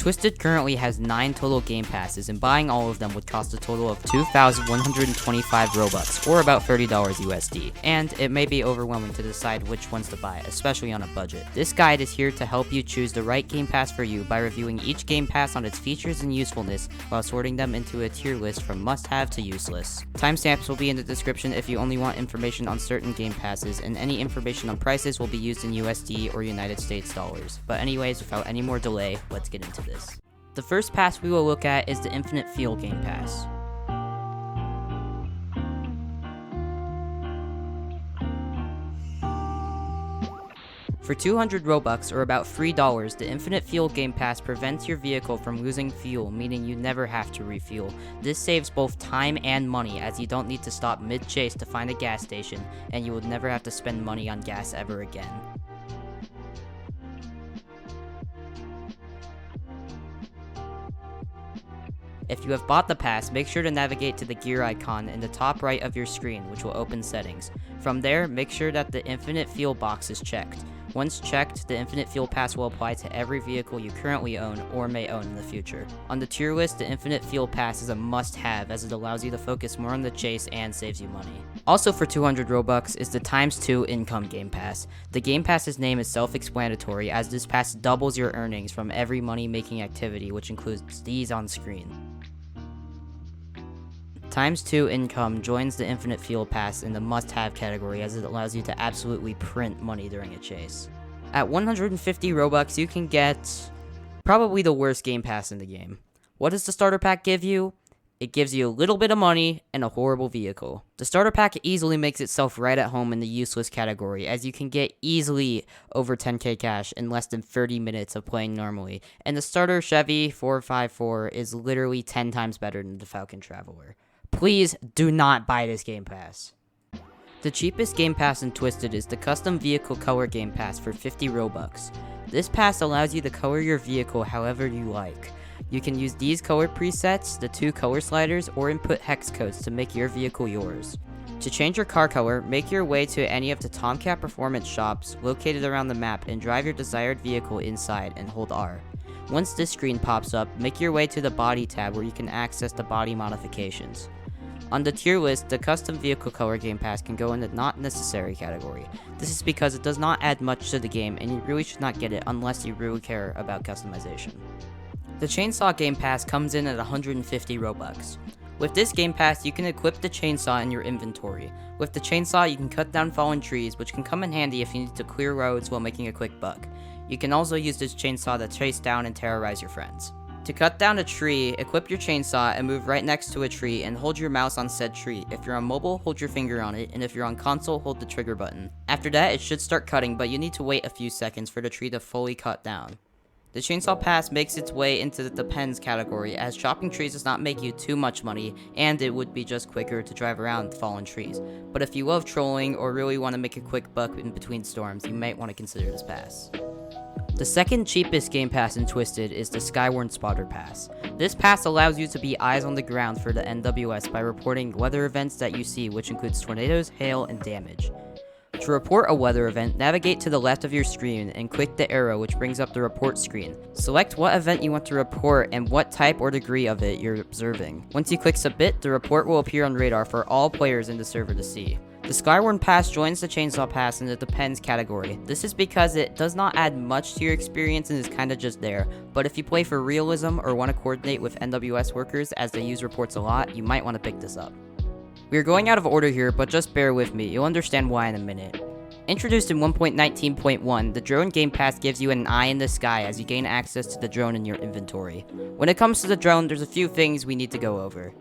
Twisted currently has 9 total game passes, and buying all of them would cost a total of 2,125 Robux, or about $30 USD, and it may be overwhelming to decide which ones to buy, especially on a budget. This guide is here to help you choose the right game pass for you by reviewing each game pass on its features and usefulness, while sorting them into a tier list from must-have to useless. Timestamps will be in the description if you only want information on certain game passes, and any information on prices will be used in USD or United States dollars. But anyways, without any more delay, let's get into this. The first pass we will look at is the Infinite Field Game Pass. For 200 Robux, or about $3, the Infinite Fuel Game Pass prevents your vehicle from losing fuel, meaning you never have to refuel. This saves both time and money, as you don't need to stop mid-chase to find a gas station, and you will never have to spend money on gas ever again. If you have bought the pass, make sure to navigate to the gear icon in the top right of your screen, which will open settings. From there, make sure that the Infinite Fuel box is checked. Once checked, the Infinite Fuel Pass will apply to every vehicle you currently own or may own in the future. On the tier list, the Infinite Fuel Pass is a must-have, as it allows you to focus more on the chase and saves you money. Also for 200 Robux is the ×2 Income Game Pass. The Game Pass's name is self-explanatory, as this pass doubles your earnings from every money-making activity, which includes these on screen. ×2 Income joins the Infinite Fuel Pass in the must-have category, as it allows you to absolutely print money during a chase. At 150 Robux, you can get probably the worst game pass in the game. What does the starter pack give you? It gives you a little bit of money and a horrible vehicle. The starter pack easily makes itself right at home in the useless category, as you can get easily over 10k cash in less than 30 minutes of playing normally, and the starter Chevy 454 is literally 10 times better than the Falcon Traveler. Please do not buy this game pass. The cheapest game pass in Twisted is the Custom Vehicle Color Game Pass for 50 Robux. This pass allows you to color your vehicle however you like. You can use these color presets, the 2 color sliders, or input hex codes to make your vehicle yours. To change your car color, make your way to any of the Tomcat Performance shops located around the map and drive your desired vehicle inside and hold R. Once this screen pops up, make your way to the Body tab where you can access the body modifications. On the tier list, the Custom Vehicle Color Game Pass can go in the Not Necessary category. This is because it does not add much to the game, and you really should not get it unless you really care about customization. The Chainsaw Game Pass comes in at 150 Robux. With this Game Pass, you can equip the chainsaw in your inventory. With the chainsaw, you can cut down fallen trees, which can come in handy if you need to clear roads while making a quick buck. You can also use this chainsaw to chase down and terrorize your friends. To cut down a tree, equip your chainsaw and move right next to a tree and hold your mouse on said tree. If you're on mobile, hold your finger on it, and if you're on console, hold the trigger button. After that, it should start cutting, but you need to wait a few seconds for the tree to fully cut down. The Chainsaw Pass makes its way into the Depends category, as chopping trees does not make you too much money, and it would be just quicker to drive around fallen trees. But if you love trolling or really want to make a quick buck in between storms, you might want to consider this pass. The second cheapest game pass in Twisted is the SKYWARN Spotter Pass. This pass allows you to be eyes on the ground for the NWS by reporting weather events that you see, which includes tornadoes, hail, and damage. To report a weather event, navigate to the left of your screen and click the arrow which brings up the report screen. Select what event you want to report and what type or degree of it you're observing. Once you click submit, the report will appear on radar for all players in the server to see. The SKYWARN Pass joins the Chainsaw Pass in the Depends category. This is because it does not add much to your experience and is kinda just there, but if you play for realism or want to coordinate with NWS workers as they use reports a lot, you might want to pick this up. We are going out of order here, but just bear with me, you'll understand why in a minute. Introduced in 1.19.1, the Drone Game Pass gives you an eye in the sky as you gain access to the drone in your inventory. When it comes to the drone, there's a few things we need to go over.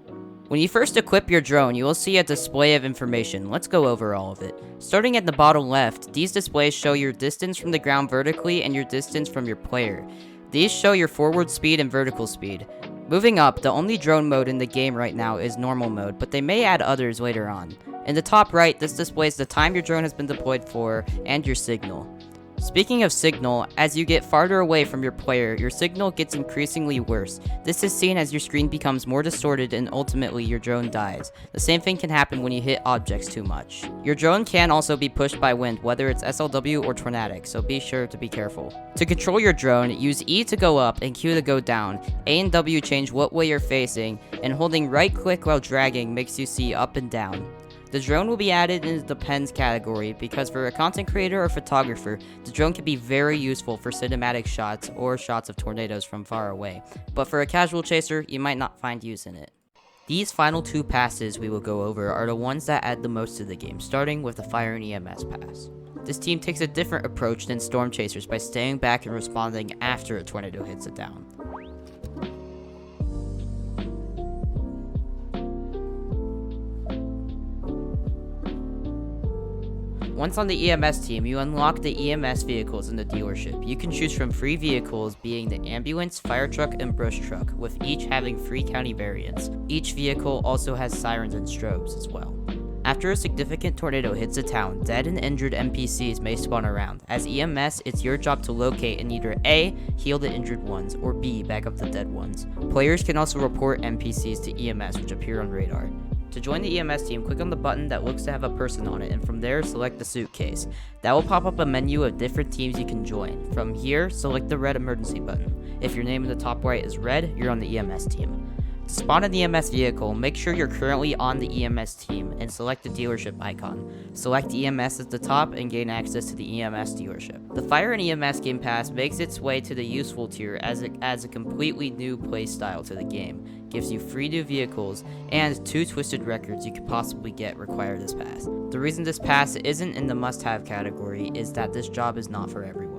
When you first equip your drone, you will see a display of information. Let's go over all of it. Starting at the bottom left, these displays show your distance from the ground vertically and your distance from your player. These show your forward speed and vertical speed. Moving up, the only drone mode in the game right now is normal mode, but they may add others later on. In the top right, this displays the time your drone has been deployed for and your signal. Speaking of signal, as you get farther away from your player, your signal gets increasingly worse. This is seen as your screen becomes more distorted and ultimately your drone dies. The same thing can happen when you hit objects too much. Your drone can also be pushed by wind, whether it's SLW or tornadic, so be sure to be careful. To control your drone, use E to go up and Q to go down. A and W change what way you're facing, and holding right click while dragging makes you see up and down. The drone will be added in the depends category because for a content creator or photographer, the drone can be very useful for cinematic shots or shots of tornadoes from far away, but for a casual chaser, you might not find use in it. These final two passes we will go over are the ones that add the most to the game, starting with the Fire and EMS pass. This team takes a different approach than Storm Chasers by staying back and responding after a tornado hits it down. Once on the EMS team, you unlock the EMS vehicles in the dealership. You can choose from free vehicles being the ambulance, fire truck, and brush truck, with each having free county variants. Each vehicle also has sirens and strobes as well. After a significant tornado hits a town, dead and injured NPCs may spawn around. As EMS, it's your job to locate and either A, heal the injured ones, or B, back up the dead ones. Players can also report NPCs to EMS, which appear on radar. To join the EMS team, click on the button that looks to have a person on it, and from there, select the suitcase. That will pop up a menu of different teams you can join. From here, select the red emergency button. If your name in the top right is red, you're on the EMS team. To spawn an EMS vehicle, make sure you're currently on the EMS team and select the dealership icon. Select EMS at the top and gain access to the EMS dealership. The Fire and EMS Game Pass makes its way to the useful tier as it adds a completely new playstyle to the game, gives you free new vehicles, and 2 twisted records you could possibly get require this pass. The reason this pass isn't in the must-have category is that this job is not for everyone.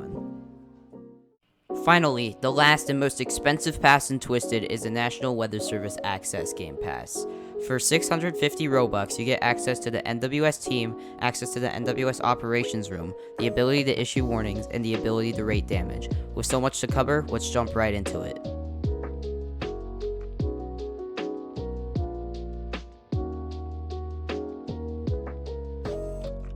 Finally, the last and most expensive pass in Twisted is the National Weather Service Access Game Pass. For 650 Robux, you get access to the NWS team, access to the NWS operations room, the ability to issue warnings, and the ability to rate damage. With so much to cover, let's jump right into it.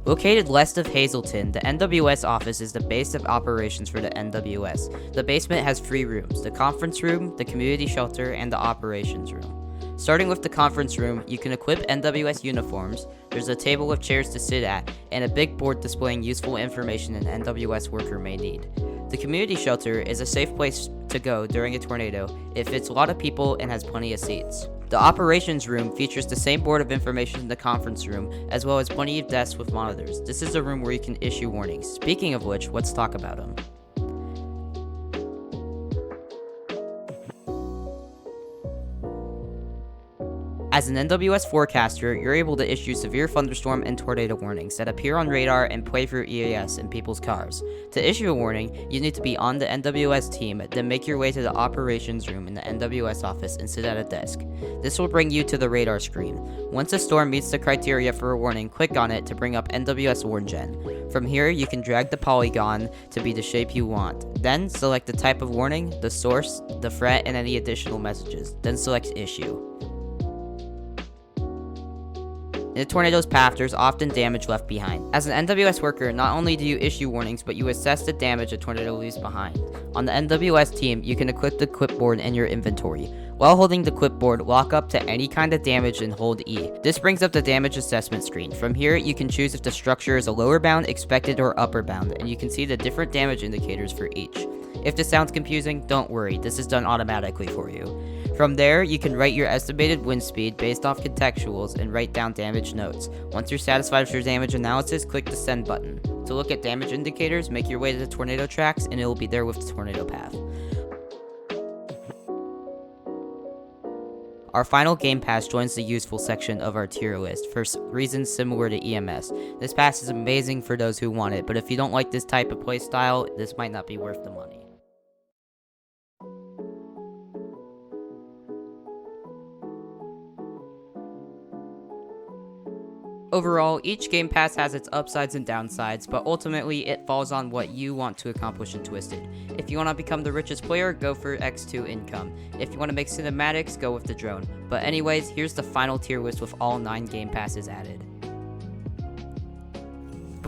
Located west of Hazleton, the NWS office is the base of operations for the NWS. The basement has 3 rooms: the conference room, the community shelter, and the operations room. Starting with the conference room, you can equip NWS uniforms, there's a table with chairs to sit at, and a big board displaying useful information an NWS worker may need. The community shelter is a safe place to go during a tornado. It fits a lot of people and has plenty of seats. The operations room features the same board of information in the conference room, as well as plenty of desks with monitors. This is a room where you can issue warnings. Speaking of which, let's talk about them. As an NWS forecaster, you're able to issue severe thunderstorm and tornado warnings that appear on radar and play through EAS in people's cars. To issue a warning, you need to be on the NWS team, then make your way to the operations room in the NWS office and sit at a desk. This will bring you to the radar screen. Once a storm meets the criteria for a warning, click on it to bring up NWS WarnGen. From here, you can drag the polygon to be the shape you want. Then, select the type of warning, the source, the threat, and any additional messages. Then select Issue. In a tornado's path, there's often damage left behind. As an NWS worker, not only do you issue warnings, but you assess the damage a tornado leaves behind. On the NWS team, you can equip the clipboard in your inventory. While holding the clipboard, walk up to any kind of damage and hold E. This brings up the damage assessment screen. From here, you can choose if the structure is a lower bound, expected, or upper bound, and you can see the different damage indicators for each. If this sounds confusing, don't worry, this is done automatically for you. From there, you can write your estimated wind speed based off contextuals and write down damage notes. Once you're satisfied with your damage analysis, click the send button. To look at damage indicators, make your way to the tornado tracks and it will be there with the tornado path. Our final game pass joins the useful section of our tier list for reasons similar to EMS. This pass is amazing for those who want it, but if you don't like this type of playstyle, this might not be worth the money. Overall, each game pass has its upsides and downsides, but ultimately it falls on what you want to accomplish in Twisted. If you want to become the richest player, go for X2 income. If you want to make cinematics, go with the drone. But anyways, here's the final tier list with all 9 game passes added.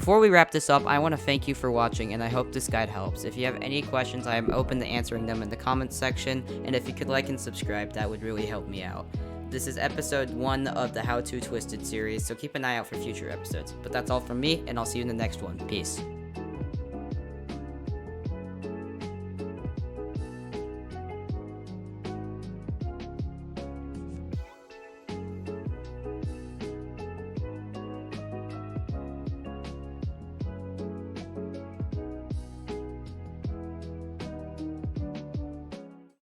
Before we wrap this up, I want to thank you for watching, and I hope this guide helps. If you have any questions, I am open to answering them in the comments section, and if you could like and subscribe, that would really help me out. This is episode 1 of the How To Twisted series, so keep an eye out for future episodes. But that's all from me, and I'll see you in the next one. Peace.